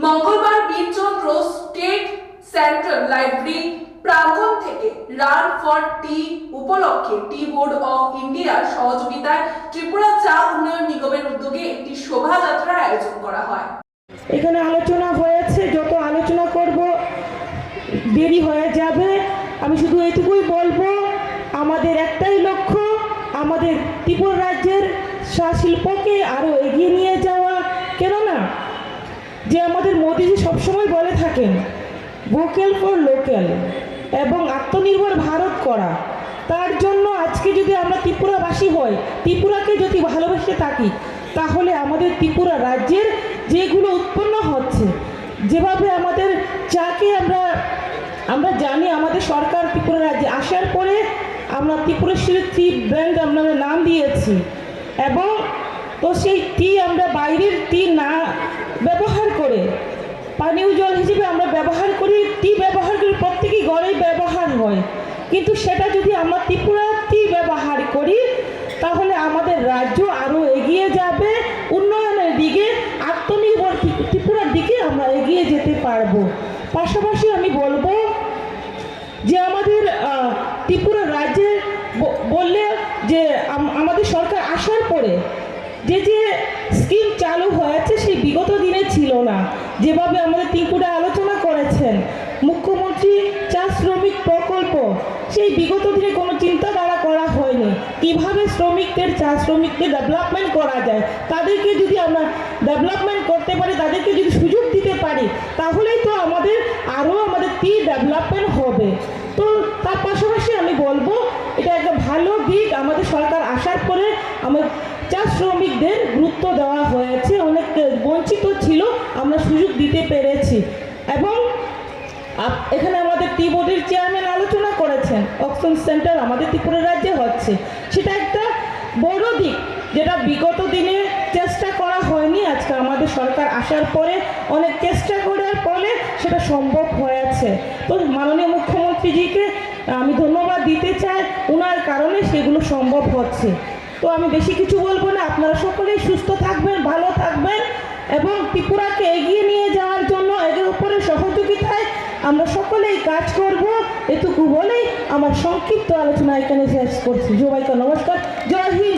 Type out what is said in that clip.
মঙ্গলবার Birchandra state central library প্রাঙ্গণ থেকে রান ফর টি উপলক্ষে টি বোর্ড অফ ইন্ডিয়ার সহযোগিতায় ত্রিপুরা চা উন্নয়ন নিগমের উদ্যোগে একটি শোভাযাত্রার আয়োজন করা হয়। এখানে আলোচনা হয়েছে, যত আলোচনা করব দেরি হয়ে যাবে। আমি শুধু এটুকুই বলবো, আমাদের একটাই লক্ষ্য, আমাদের ত্রিপুরা রাজ্যের চা শিল্পকে আরও এগিয়ে নিয়ে যাওয়া। কেননা যে আমাদের মোদিজি সবসময় বলে থাকেন ভোকাল ফর লোকাল এবং আত্মনির্ভর ভারত করা। তার জন্য আজকে যদি আমরা ত্রিপুরাবাসী হই, ত্রিপুরাকে যদি ভালোবেসে থাকি, তাহলে আমাদের ত্রিপুরা রাজ্যের যেগুলো উৎপন্ন হচ্ছে, যেভাবে আমাদের চাকে আমরা জানি, আমাদের সরকার ত্রিপুরা রাজ্যে আসার পরে আমরা ত্রিপুরেশ্বরী টি ব্র্যান্ড আমরা নাম দিয়েছি, এবং তো সেই টি আমরা বাইরের টি না ব্যবহার করে পানীয় জল হিসেবে আমরা ব্যবহার করি। টি ব্যবহার করি, প্রত্যেকেই ঘরেই ব্যবহার হয়, কিন্তু সেটা যদি আমরা ত্রিপুরা টি ব্যবহার করি, তাহলে আমাদের রাজ্য আরও এগিয়ে যাবে, উন্নয়নের দিকে, আত্মনির্ভর ত্রিপুরার দিকে আমরা এগিয়ে যেতে পারবো। পাশাপাশি আমি বলবো যে আমাদের ত্রিপুরা রাজ্যে বললে যে আমাদের সরকার আসার পরে যে স্কিম চালু হয়েছে, সেই বিগত দিনে ছিল না। যেভাবে আমাদের ত্রিপুরা আলোচনা করেছেন মুখ্যমন্ত্রী চা শ্রমিক প্রকল্প, সেই বিগত দিনে কোনো চিন্তাধারা করা হয়নি কিভাবে চা শ্রমিকদের ডেভেলপমেন্ট করা যায়। তাদেরকে যদি আমরা ডেভেলপমেন্ট করতে পারি, তাদেরকে যদি সুযোগ দিতে পারি, তাহলেই তো আমাদের টি ডেভেলপমেন্ট হবে। তো তার পাশাপাশি আমি বলবো এটা একটা ভালো দিক, আমাদের সরকার আসার পরে আমাদের চা শ্রমিকদের গুরুত্ব দেওয়া হয়েছে, অনেক বঞ্চিত ছিল, আমরা সুযোগ দিতে পেরেছি। এবং এখানে আমাদের টি বোর্ডের চেয়ারম্যান আলোচনা করেছেন অকশন সেন্টার আমাদের ত্রিপুরা রাজ্যে হচ্ছে, সেটা একটা বড় দিক, যেটা বিগত দিনে চেষ্টা করা হয়নি। আজকে আমাদের সরকার আসার পরে অনেক চেষ্টা করার ফলে সেটা সম্ভব হয়েছে। তো মাননীয় মুখ্যমন্ত্রীজিকে আমি ধন্যবাদ দিতে চাই, ওনার কারণে সেগুলো সম্ভব হচ্ছে। তো আমি বেশি কিছু বলবো না, আপনারা সকলেই সুস্থ থাকবেন, ভালো থাকবেন, এবং ত্রিপুরাকে এগিয়ে নিয়ে যাওয়ার জন্য এদের উপরে সহযোগিতায় আমরা সকলেই কাজ করব। এটুকু বলেই আমার সংক্ষিপ্ত আলোচনা এখানে শেষ করছি। সবাইকে নমস্কার, জয় হিন্দ।